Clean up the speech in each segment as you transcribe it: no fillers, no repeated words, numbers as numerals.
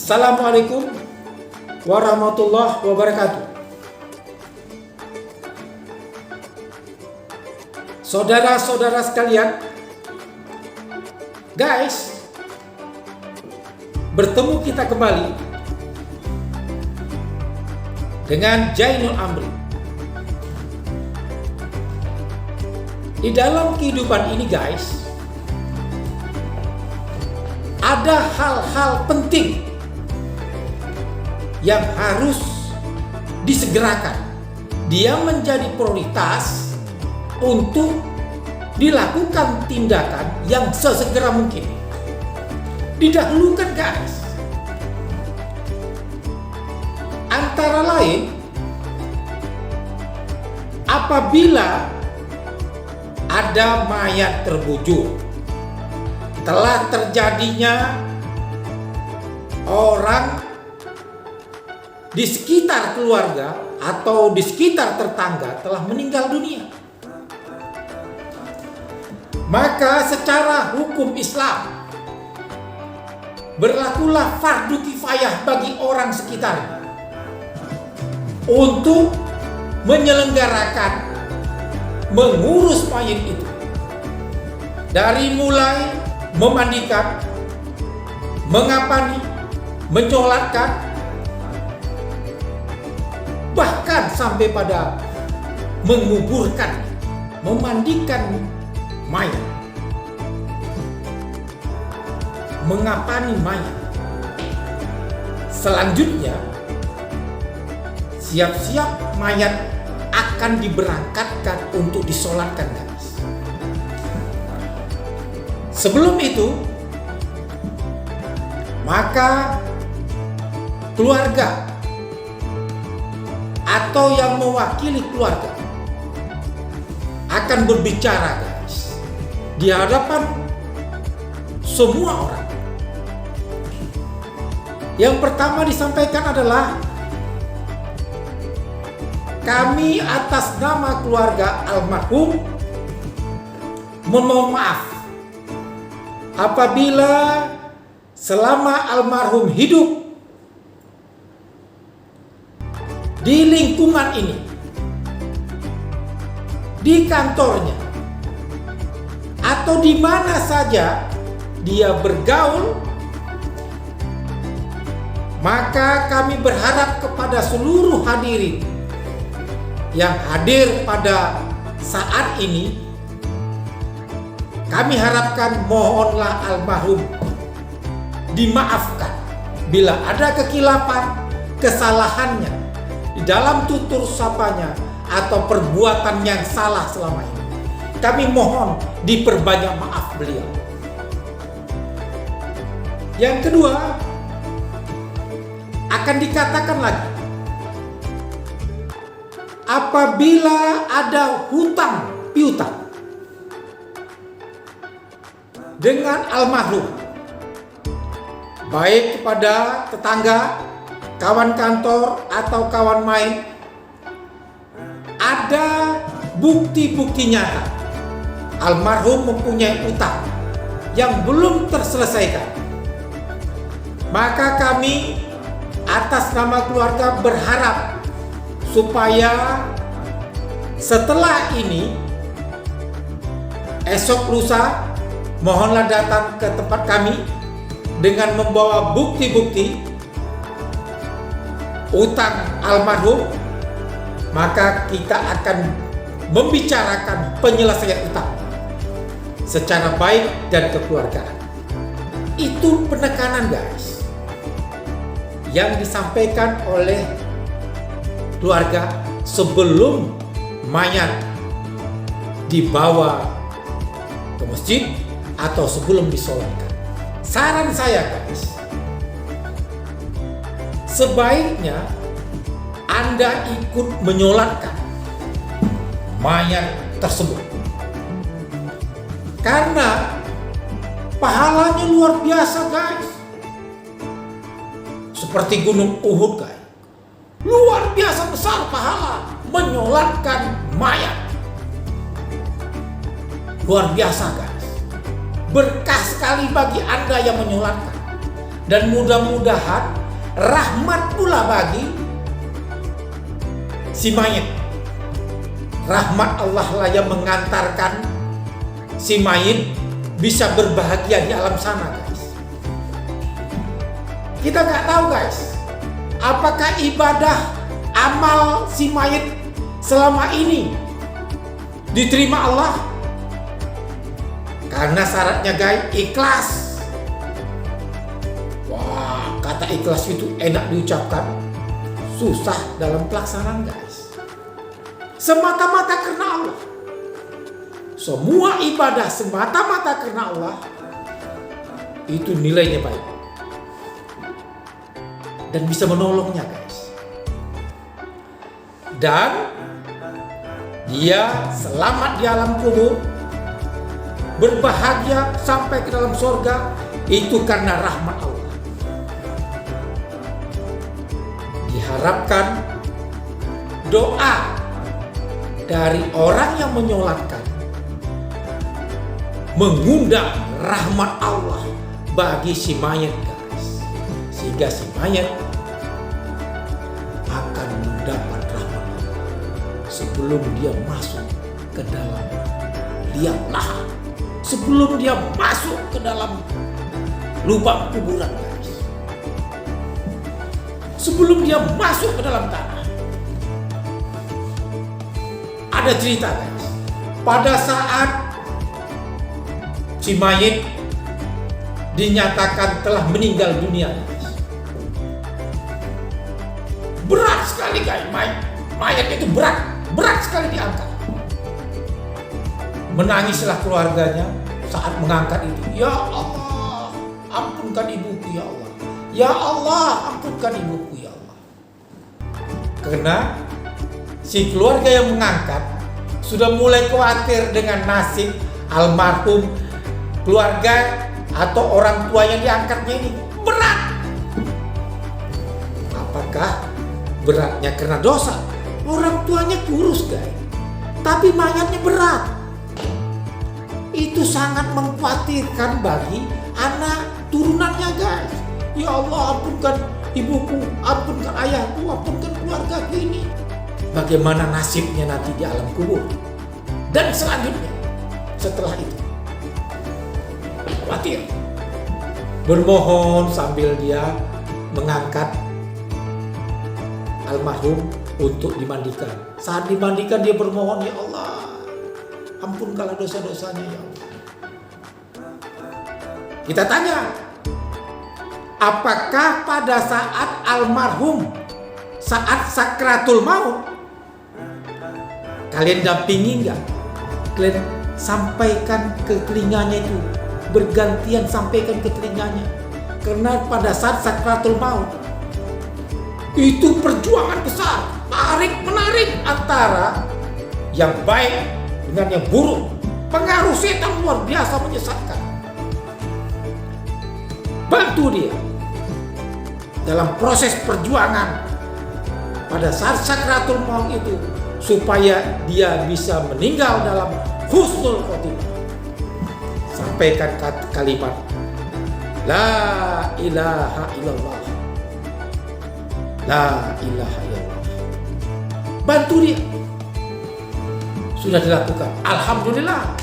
Assalamualaikum warahmatullahi wabarakatuh. Saudara-saudara sekalian, guys, bertemu kita kembali dengan Jainul Amri. Di dalam kehidupan ini, guys, ada hal-hal penting yang harus disegerakan. Dia menjadi prioritas untuk dilakukan tindakan yang sesegera mungkin. Didahulukan, guys. Antara lain, apabila ada mayat terbujur, telah terjadinya orang di sekitar keluarga atau di sekitar tetangga telah meninggal dunia, maka secara hukum Islam berlakulah fardu kifayah bagi orang sekitar untuk menyelenggarakan mengurus mayat itu, dari mulai memandikan, mengapani, menyolatkan, bahkan sampai pada menguburkan, memandikan mayat, mengapani mayat. Selanjutnya, siap-siap mayat akan diberangkatkan untuk disolatkan, guys. Sebelum itu, maka keluarga atau yang mewakili keluarga akan berbicara, guys, di hadapan semua orang. Yang pertama disampaikan adalah, kami atas nama keluarga almarhum memohon maaf apabila selama almarhum hidup di lingkungan ini, di kantornya, atau di mana saja dia bergaul, maka kami berharap kepada seluruh hadirin yang hadir pada saat ini, kami harapkan mohonlah almarhum dimaafkan bila ada kekilapan, kesalahannya di dalam tutur sapanya atau perbuatan yang salah selama ini. Kami mohon diperbanyak maaf beliau. Yang kedua, akan dikatakan lagi, apabila ada hutang piutang dengan almarhum, baik kepada tetangga, kawan kantor, atau kawan main, ada bukti-bukti nyata almarhum mempunyai utang yang belum terselesaikan, maka kami atas nama keluarga berharap supaya setelah ini, esok lusa, mohonlah datang ke tempat kami dengan membawa bukti-bukti utang almarhum, maka kita akan membicarakan penyelesaian utang secara baik dan kekeluargaan. Itu penekanan, guys, yang disampaikan oleh keluarga sebelum mayat dibawa ke masjid atau sebelum disolatkan. Saran saya, guys, sebaiknya Anda ikut menyolatkan mayat tersebut, karena pahalanya luar biasa, guys. Seperti gunung Uhud, guys. Luar biasa besar pahala menyolatkan mayat. Luar biasa, guys. Berkah sekali bagi Anda yang menyolatkan. Dan mudah-mudahan rahmat pula bagi si mayit. Rahmat Allah lah yang mengantarkan si mayit bisa berbahagia di alam sana, guys. Kita nggak tahu, guys, apakah ibadah amal si mayit selama ini diterima Allah. Karena syaratnya, guys, ikhlas. Wah, kata ikhlas itu enak diucapkan, susah dalam pelaksanaan, guys. Semata-mata karena Allah. Semua ibadah semata-mata karena Allah, itu nilainya baik dan bisa menolongnya, guys. Dan dia selamat di alam kubur, berbahagia sampai ke dalam surga, itu karena rahmat Allah. Diharapkan doa dari orang yang menyolatkan mengundang rahmat Allah bagi si mayat, guys, sehingga si mayat akan mendapat rahmat Allah sebelum dia masuk ke dalam liang lahat, sebelum dia masuk ke dalam lubang kuburan, guys, sebelum dia masuk ke dalam tanah. Ada cerita, guys, pada saat si mayit dinyatakan telah meninggal dunia, guys, berat sekali, guys, mayat itu berat sekali diangkat. Menangislah keluarganya saat mengangkat itu. Ya Allah, ampunkan ibuku, ya Allah. Ya Allah, ampunkan ibuku, ya Allah. Karena si keluarga yang mengangkat sudah mulai khawatir dengan nasib almarhum keluarga atau orang tua yang diangkatnya ini berat. Apakah beratnya karena dosa? Orang tuanya kurus, guys, tapi mayatnya berat. Itu sangat mengkhawatirkan bagi anak turunannya, guys. Ya Allah, ampunkan ibuku, ampunkan ayahku, ampunkan keluargaku ini. Bagaimana nasibnya nanti di alam kubur dan selanjutnya setelah itu? Khawatir, bermohon sambil dia mengangkat almarhum untuk dimandikan. Saat dimandikan dia bermohon, ya Allah, ampunkanlah dosa-dosanya, ya Allah. Kita tanya, apakah pada saat almarhum saat sakratul maut kalian dampingi enggak? Kalian sampaikan ke telinganya itu, bergantian sampaikan ke telinganya. Karena pada saat sakratul maut itu perjuangan besar, tarik-menarik antara yang baik dengan yang buruk. Pengaruh setan luar biasa menyesatkan. Bantu dia dalam proses perjuangan pada saat sakratul maut itu, supaya dia bisa meninggal dalam husnul khotimah. Sampaikan kalimat La ilaha illallah, La ilaha illallah. Bantu dia. Sudah dilakukan, alhamdulillah.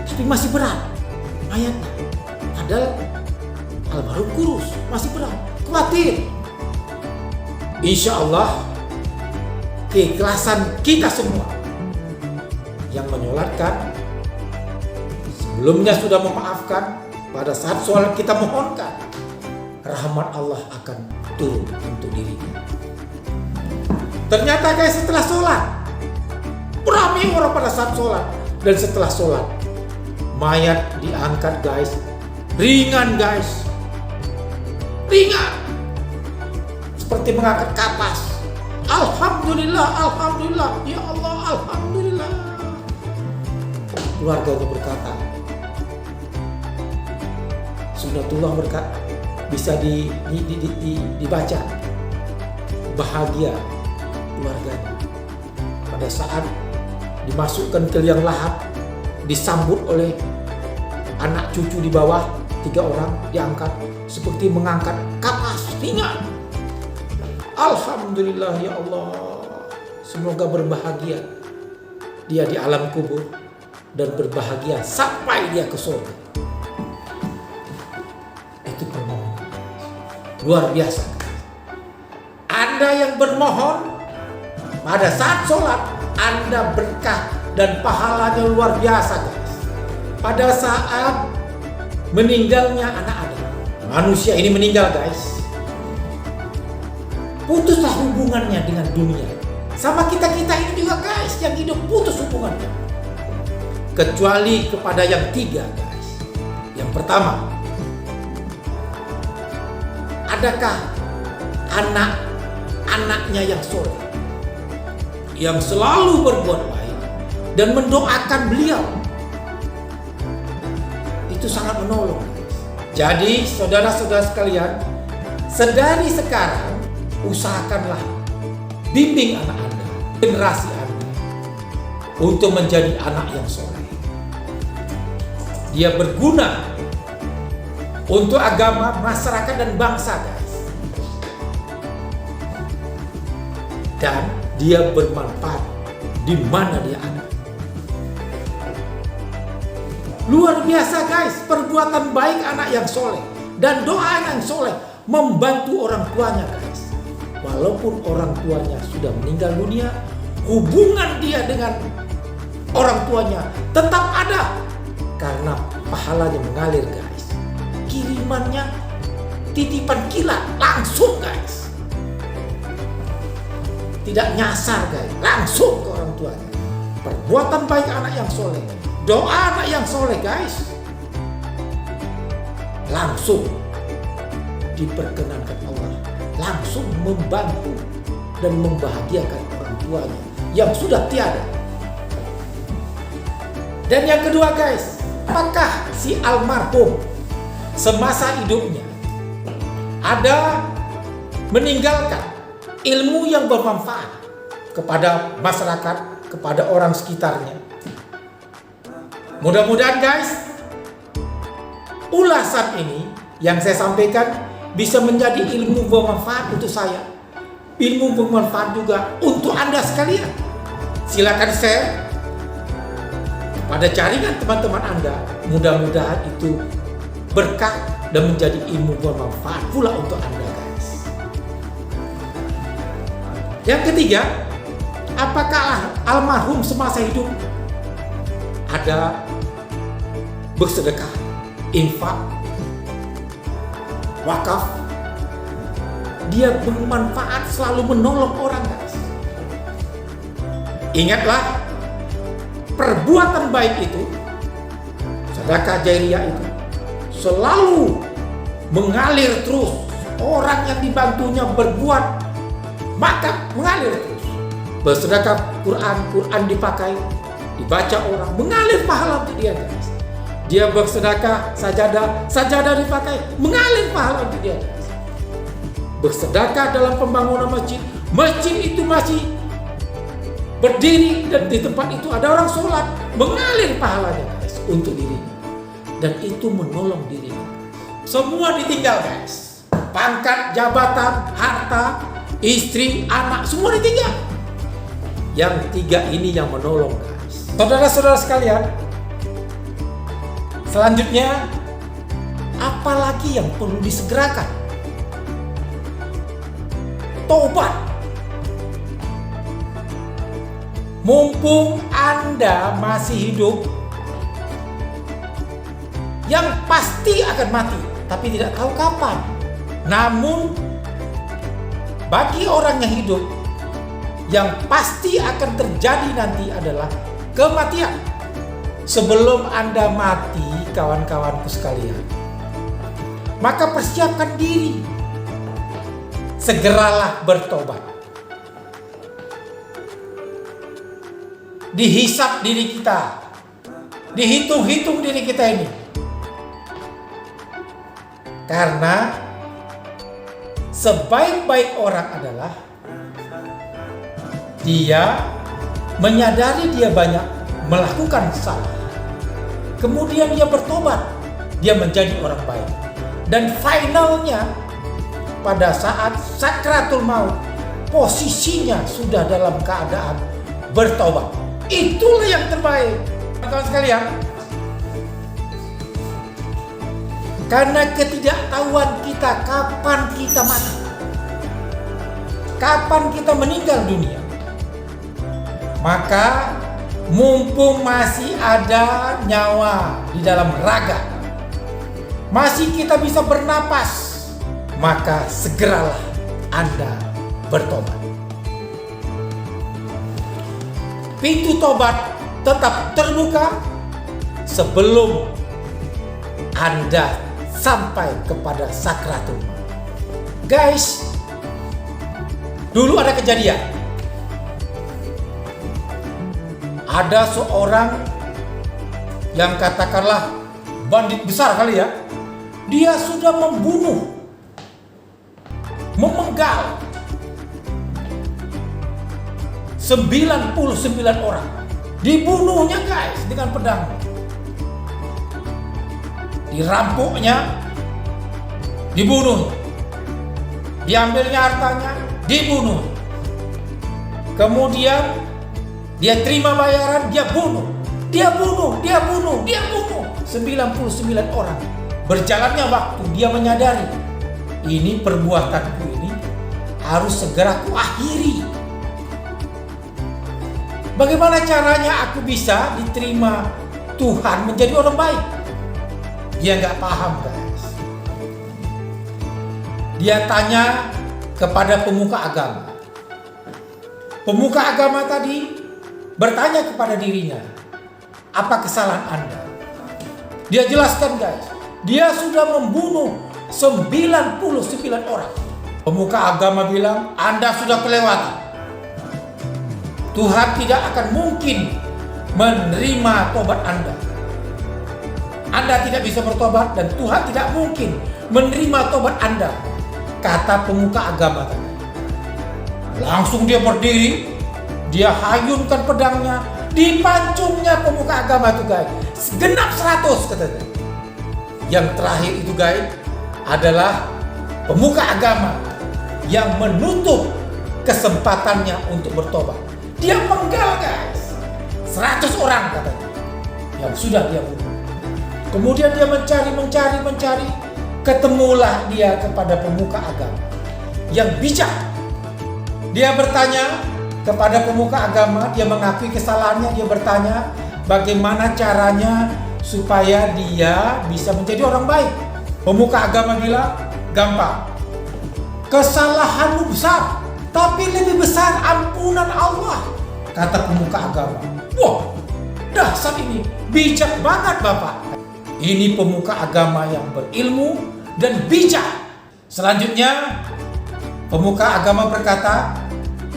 Tapi masih berat mayatnya, padahal almarhum kurus, masih berat, khawatir. Insya Allah keikhlasan kita semua yang menyolatkan sebelumnya sudah memaafkan, pada saat sholat kita mohonkan rahmat Allah akan turun untuk dirinya. Ternyata, guys, setelah sholat ramai orang pada saat sholat, dan setelah sholat mayat diangkat, guys, ringan, guys, ringan seperti mengangkat kapas. Alhamdulillah, alhamdulillah, ya Allah, alhamdulillah. Keluarganya berkata, Sunnatullah berkata, bisa dibaca, bahagia keluarganya pada saat dimasukkan ke liang lahat, disambut oleh anak cucu di bawah, 3 orang diangkat seperti mengangkat kapas ringan. Alhamdulillah ya Allah. Semoga berbahagia dia di alam kubur dan berbahagia sampai dia ke surga. Itu permohonan luar biasa. Anda yang bermohon pada saat sholat, Anda berkah dan pahalanya luar biasa guys. Pada saat meninggalnya anak Adam, manusia ini meninggal guys, putuslah hubungannya dengan dunia. Sama kita-kita ini juga guys, yang hidup putus hubungannya. Kecuali kepada yang 3 guys. Yang pertama, adakah anak-anaknya yang soleh, yang selalu berbuat baik dan mendoakan beliau? Itu sangat menolong. Jadi saudara-saudara sekalian, sedari sekarang usahakanlah bimbing anak Anda, generasi Anda, untuk menjadi anak yang soleh. Dia berguna untuk agama, masyarakat, dan bangsa guys. Dan dia bermanfaat di mana dia ada. Luar biasa guys, perbuatan baik anak yang soleh dan doa anak yang soleh membantu orang tuanya guys. Walaupun orang tuanya sudah meninggal dunia, hubungan dia dengan orang tuanya tetap ada karena pahalanya mengalir guys. Kirimannya titipan kilat langsung guys, tidak nyasar guys, langsung ke orang tuanya. Perbuatan baik anak yang soleh, doa anak yang soleh guys, langsung diperkenankan Allah, langsung membantu dan membahagiakan orang tuanya yang sudah tiada. Dan yang kedua guys, apakah si almarhum semasa hidupnya ada meninggalkan ilmu yang bermanfaat kepada masyarakat, kepada orang sekitarnya? Mudah-mudahan guys, ulasan ini yang saya sampaikan bisa menjadi ilmu bermanfaat untuk saya, ilmu bermanfaat juga untuk Anda sekalian. Silakan share pada jaringan teman-teman Anda. Mudah-mudahan itu berkah dan menjadi ilmu bermanfaat pula untuk Anda guys. Yang ketiga, apakah almarhum semasa hidup ada bersedekah, infak, wakaf? Dia bermanfaat, selalu menolong orang guys. Ingatlah, perbuatan baik itu, sedekah jariyah itu selalu mengalir terus. Orang yang dibantunya berbuat, maka mengalir terus. Bersedekah Quran dipakai, dibaca orang, mengalir pahala untuk dia guys. Dia bersedekah sajadah dipakai, mengalir pahala untuk dia guys. Bersedekah dalam pembangunan masjid itu masih berdiri dan di tempat itu ada orang sholat, mengalir pahalanya guys untuk dirinya. Dan itu menolong dirinya. Semua ditinggal guys. Pangkat, jabatan, harta, istri, anak, semua ditinggal. Yang 3 ini yang menolong guys. Saudara-saudara sekalian, selanjutnya apalagi yang perlu disegerakan? Tobat. Mumpung Anda masih hidup, yang pasti akan mati, tapi tidak tahu kapan. Namun bagi orang yang hidup, yang pasti akan terjadi nanti adalah kematian. Sebelum Anda mati, kawan-kawanku sekalian, maka persiapkan diri. Segeralah bertobat. Dihisap diri kita, dihitung-hitung diri kita ini. Karena sebaik-baik orang adalah dia menyadari dia banyak melakukan salah, kemudian dia bertobat, dia menjadi orang baik. Dan finalnya pada saat sakratul maut, posisinya sudah dalam keadaan bertobat. Itulah yang terbaik. Kawan sekalian, karena ketidaktahuan kita kapan kita mati, kapan kita meninggal dunia, maka mumpung masih ada nyawa di dalam raga, masih kita bisa bernapas, maka segeralah Anda bertobat. Pintu tobat tetap terbuka sebelum Anda sampai kepada sakratul maut. Guys, dulu ada kejadian. Ada seorang yang katakanlah bandit besar kali ya. Dia sudah membunuh, memenggal 99 orang. Dibunuhnya guys dengan pedang. Dirampoknya, dibunuh. Diambilnya hartanya, dibunuh. Kemudian dia terima bayaran, dia bunuh. Dia bunuh 99 orang. Berjalannya waktu, dia menyadari, ini perbuatanku ini harus segera kuakhiri. Bagaimana caranya aku bisa diterima Tuhan menjadi orang baik? Dia nggak paham guys. Dia tanya kepada pemuka agama. Pemuka agama tadi bertanya kepada dirinya, apa kesalahan Anda? Dia jelaskan guys, dia sudah membunuh 99 orang. Pemuka agama bilang, Anda sudah kelewatan. Tuhan tidak akan mungkin menerima tobat Anda. Anda tidak bisa bertobat dan Tuhan tidak mungkin menerima tobat Anda, kata pemuka agama tadi. Langsung dia berdiri, dia hayunkan pedangnya, dipancungnya pemuka agama itu guys. Segenap 100 katanya. Yang terakhir itu guys adalah pemuka agama yang menutup kesempatannya untuk bertobat. Dia penggal guys 100 orang katanya yang sudah dia bunuh. Kemudian dia mencari, ketemulah dia kepada pemuka agama yang bijak. Dia bertanya kepada pemuka agama, dia mengakui kesalahannya, dia bertanya bagaimana caranya supaya dia bisa menjadi orang baik. Pemuka agama bilang, gampang. Kesalahanmu besar, tapi lebih besar ampunan Allah, kata pemuka agama. Wah, dasar ini bijak banget Bapak. Ini pemuka agama yang berilmu dan bijak. Selanjutnya, pemuka agama berkata,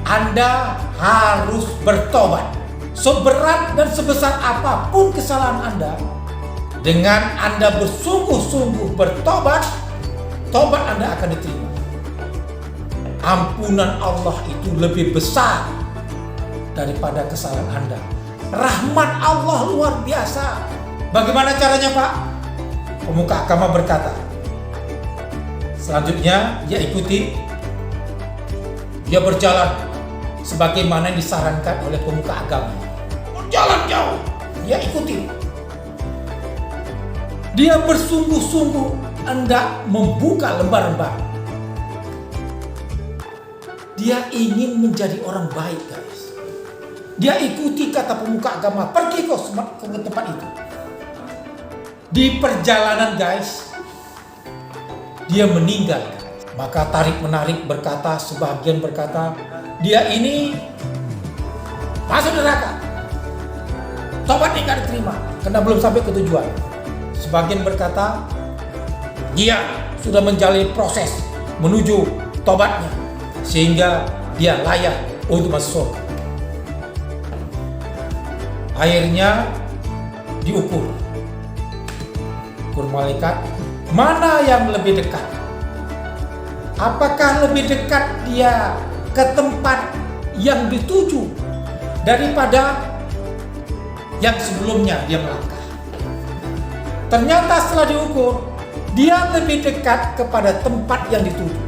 Anda harus bertobat. Seberat dan sebesar apapun kesalahan Anda, dengan Anda bersungguh-sungguh bertobat, tobat Anda akan diterima. Ampunan Allah itu lebih besar daripada kesalahan Anda. Rahmat Allah luar biasa. Bagaimana caranya Pak? Pemuka agama berkata. Selanjutnya dia ikuti. Dia berjalan sebagaimana yang disarankan oleh pemuka agama. Berjalan jauh, dia ikuti. Dia bersungguh-sungguh hendak membuka lembar-lembar. Dia ingin menjadi orang baik guys. Dia ikuti kata pemuka agama, pergi kau ke tempat itu. Di perjalanan guys, dia meninggal. Maka tarik-menarik berkata, sebagian berkata, dia ini masuk neraka. Tobatnya nggak diterima karena belum sampai ke tujuan. Sebagian berkata, dia sudah menjalani proses menuju tobatnya sehingga dia layak untuk masuk surga. Akhirnya diukur. Ukur malaikat, mana yang lebih dekat? Apakah lebih dekat dia ke tempat yang dituju daripada yang sebelumnya dia melangkah? Ternyata setelah diukur, dia lebih dekat kepada tempat yang dituju.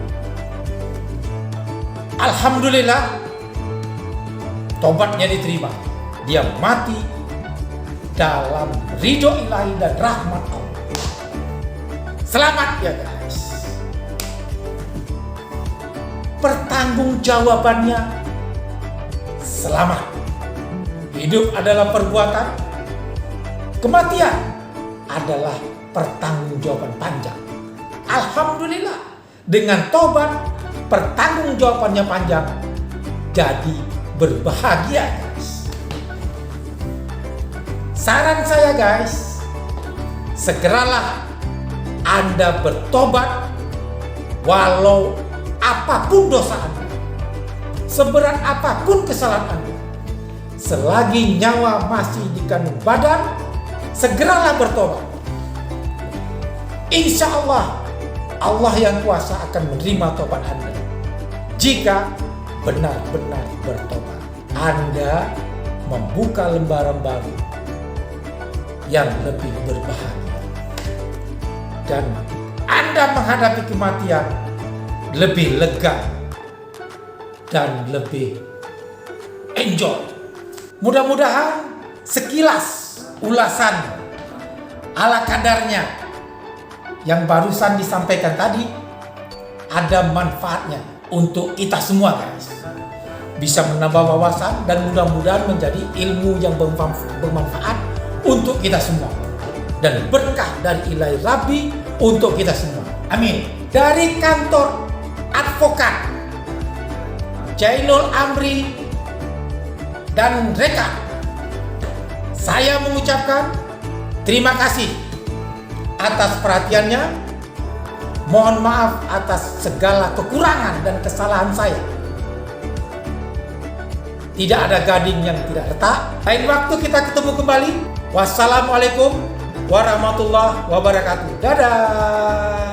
Alhamdulillah, tobatnya diterima. Dia mati dalam ridho ilahi dan rahmat Allah. Selamat ya guys. Pertanggungjawabannya selamat. Hidup adalah perbuatan, kematian adalah pertanggungjawaban panjang. Alhamdulillah, dengan tobat pertanggungjawabannya panjang, jadi berbahagia guys. Saran saya guys, segeralah Anda bertobat walau apapun dosa Anda, seberat apapun kesalahan Anda. Selagi nyawa masih di kandung badan, segeralah bertobat. Insya Allah, Allah yang kuasa akan menerima tobat Anda. Jika benar-benar bertobat, Anda membuka lembaran baru yang lebih berbahagia. Dan Anda menghadapi kematian lebih lega dan lebih enjoy. Mudah-mudahan sekilas ulasan ala kadarnya yang barusan disampaikan tadi ada manfaatnya untuk kita semua guys. Bisa menambah wawasan dan mudah-mudahan menjadi ilmu yang bermanfaat untuk kita semua. Dan berkah dari ilahi Rabbi untuk kita semua. Amin. Dari kantor advokat Jainul Amri dan Reka, saya mengucapkan terima kasih atas perhatiannya. Mohon maaf atas segala kekurangan dan kesalahan saya. Tidak ada gading yang tidak retak. Lain waktu kita ketemu kembali. Wassalamualaikum warahmatullahi wabarakatuh. Dadah.